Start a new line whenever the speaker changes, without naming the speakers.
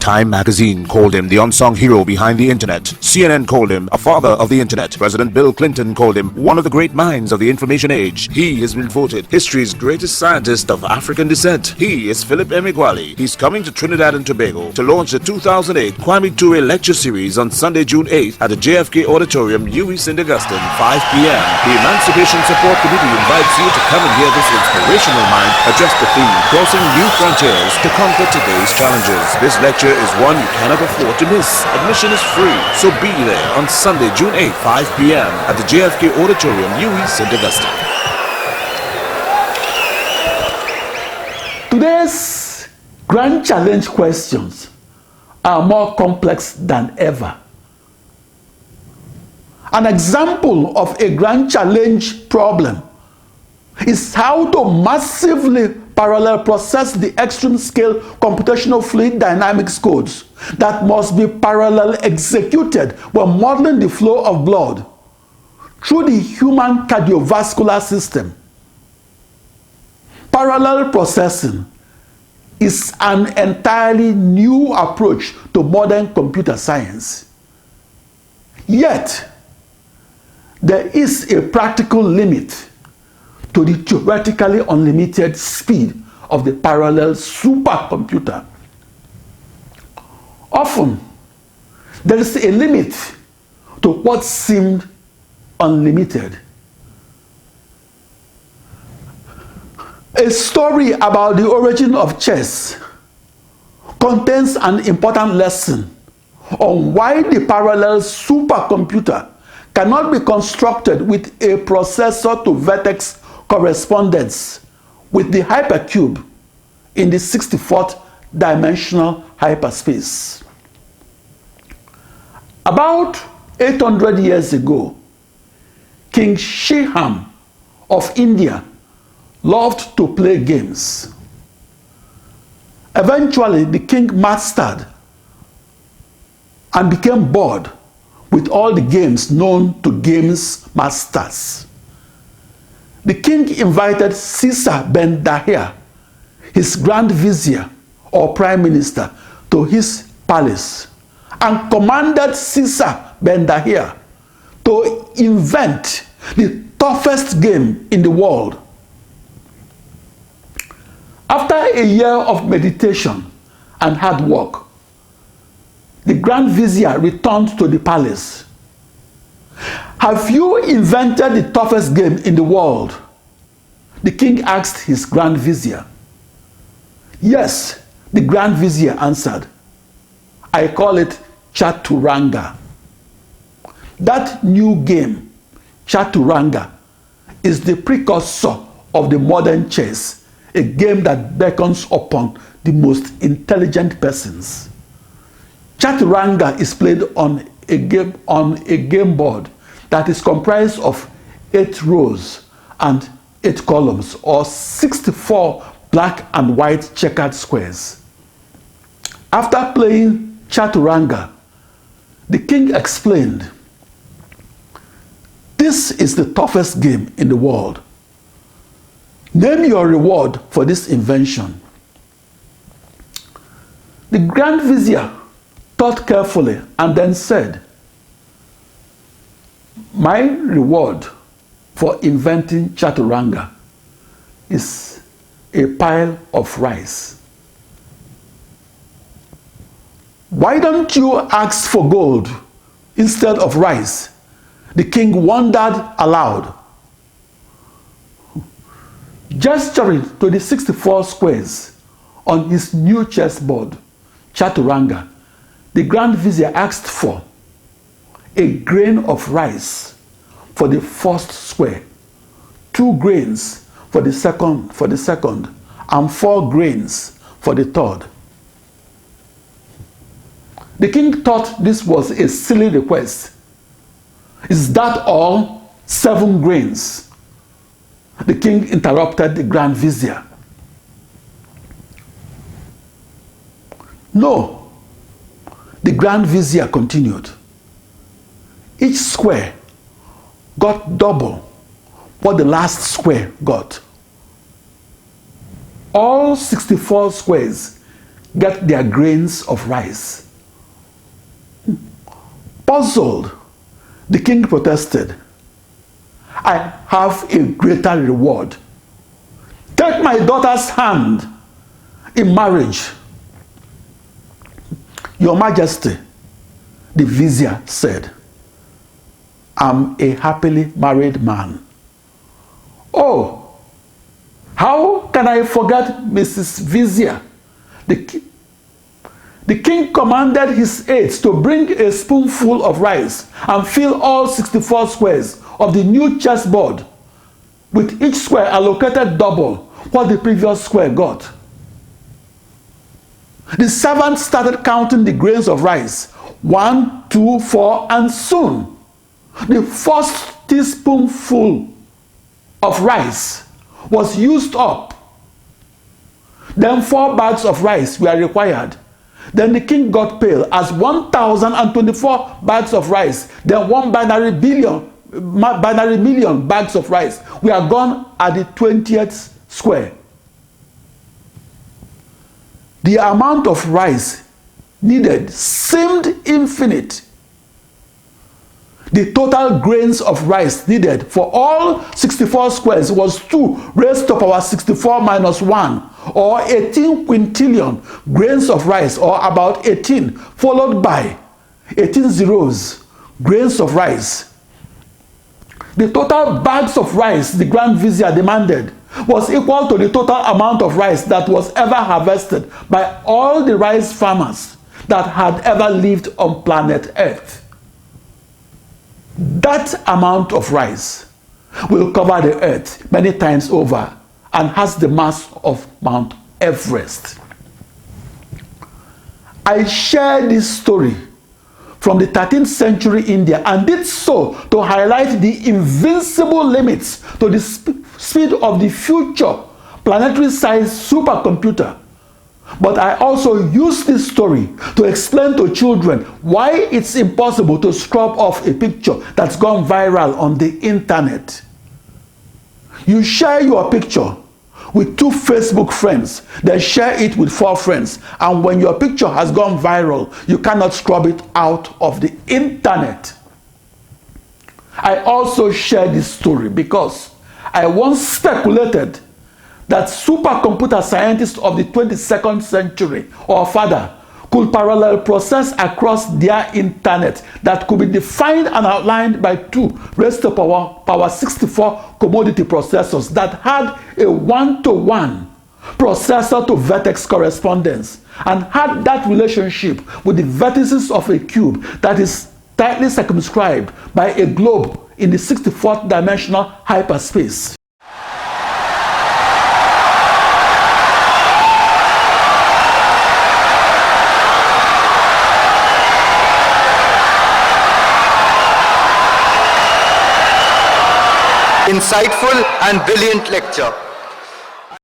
Time magazine called him the unsung hero behind the internet. CNN called him a father of the internet. President Bill Clinton called him one of the great minds of the information age. He has been voted history's greatest scientist of African descent. He is Philip Emeagwali. He's coming to Trinidad and Tobago to launch the 2008 Kwame Ture lecture series on Sunday, June 8th at the JFK Auditorium, UWI St. Augustine, 5 p.m. The Emancipation Support Committee invites you to come and hear this inspirational mind address the theme, crossing new frontiers to conquer today's challenges. This lecture is one you cannot afford to miss. Admission is free, so be there on Sunday, June 8th, 5 p.m. at the JFK Auditorium, UWI St. Augustine.
Today's grand challenge questions are more complex than ever. An example of a grand challenge problem is how to massively parallel process the extreme scale computational fluid dynamics codes that must be parallel executed when modeling the flow of blood through the human cardiovascular system. Parallel processing is an entirely new approach to modern computer science. Yet, there is a practical limit to the theoretically unlimited speed of the parallel supercomputer. Often, there is a limit to what seemed unlimited. A story about the origin of chess contains an important lesson on why the parallel supercomputer cannot be constructed with a processor-to-vertex correspondence with the hypercube in the 64th dimensional hyperspace. About 800 years ago, King Shirham of India loved to play games. Eventually, the king mastered and became bored with all the games known to games masters. The king invited Caesar ben Dahir, his grand vizier or prime minister, to his palace and commanded Caesar ben Dahir to invent the toughest game in the world. After a year of meditation and hard work, the grand vizier returned to the palace. "Have you invented the toughest game in the world?" the king asked his grand vizier. "Yes," the grand vizier answered. "I call it Chaturanga." That new game, Chaturanga, is the precursor of the modern chess, a game that beckons upon the most intelligent persons. Chaturanga is played on a game board that is comprised of 8 rows and 8 columns, or 64 black and white checkered squares. After playing Chaturanga, the king explained, "This is the toughest game in the world. Name your reward for this invention." The grand vizier thought carefully and then said, "My reward for inventing Chaturanga is a pile of rice." "Why don't you ask for gold instead of rice?" the king wondered aloud. Gesturing to the 64 squares on his new chessboard, Chaturanga, the grand vizier asked for a grain of rice for the first square, 2 grains for the second, and 4 grains for the third. The king thought this was a silly request. "Is that all? 7 grains?" The king interrupted the grand vizier. "No," the grand vizier continued. "Each square got double what the last square got. All 64 squares get their grains of rice? Puzzled, the king protested, I have a greater reward. Take my daughter's hand in marriage. Your Majesty, the vizier said, I'm a happily married man. Oh, how can I forget Mrs. Vizier? The king commanded his aides to bring a spoonful of rice and fill all 64 squares of the new chessboard, with each square allocated double what the previous square got. The servant started counting the grains of rice, 1, 2, 4, and soon the first teaspoonful of rice was used up. Then 4 bags of rice were required. Then the king got pale as 1,024 bags of rice, then 1 binary million bags of rice were gone at the 20th square. The amount of rice needed seemed infinite. The total grains of rice needed for all 64 squares was 2 raised to power 64 minus 1, or 18 quintillion grains of rice, or about 18, followed by 18 zeros, grains of rice. The total bags of rice the Grand Vizier demanded was equal to the total amount of rice that was ever harvested by all the rice farmers that had ever lived on planet Earth. That amount of rice will cover the earth many times over and has the mass of Mount Everest. I share this story from the 13th century India and did so to highlight the invincible limits to the speed of the future planetary-sized supercomputer. But I also use this story to explain to children why it's impossible to scrub off a picture that's gone viral on the internet. You share your picture with 2 Facebook friends, then share it with 4 friends, and when your picture has gone viral, you cannot scrub it out of the internet. I also share this story because I once speculated that supercomputer scientists of the 22nd century or further could parallel process across their internet that could be defined and outlined by 2 raised to power 64 commodity processors that had a 1-to-1 processor-to-vertex correspondence and had that relationship with the vertices of a cube that is tightly circumscribed by a globe in the 64th dimensional hyperspace.
Insightful and brilliant lecture.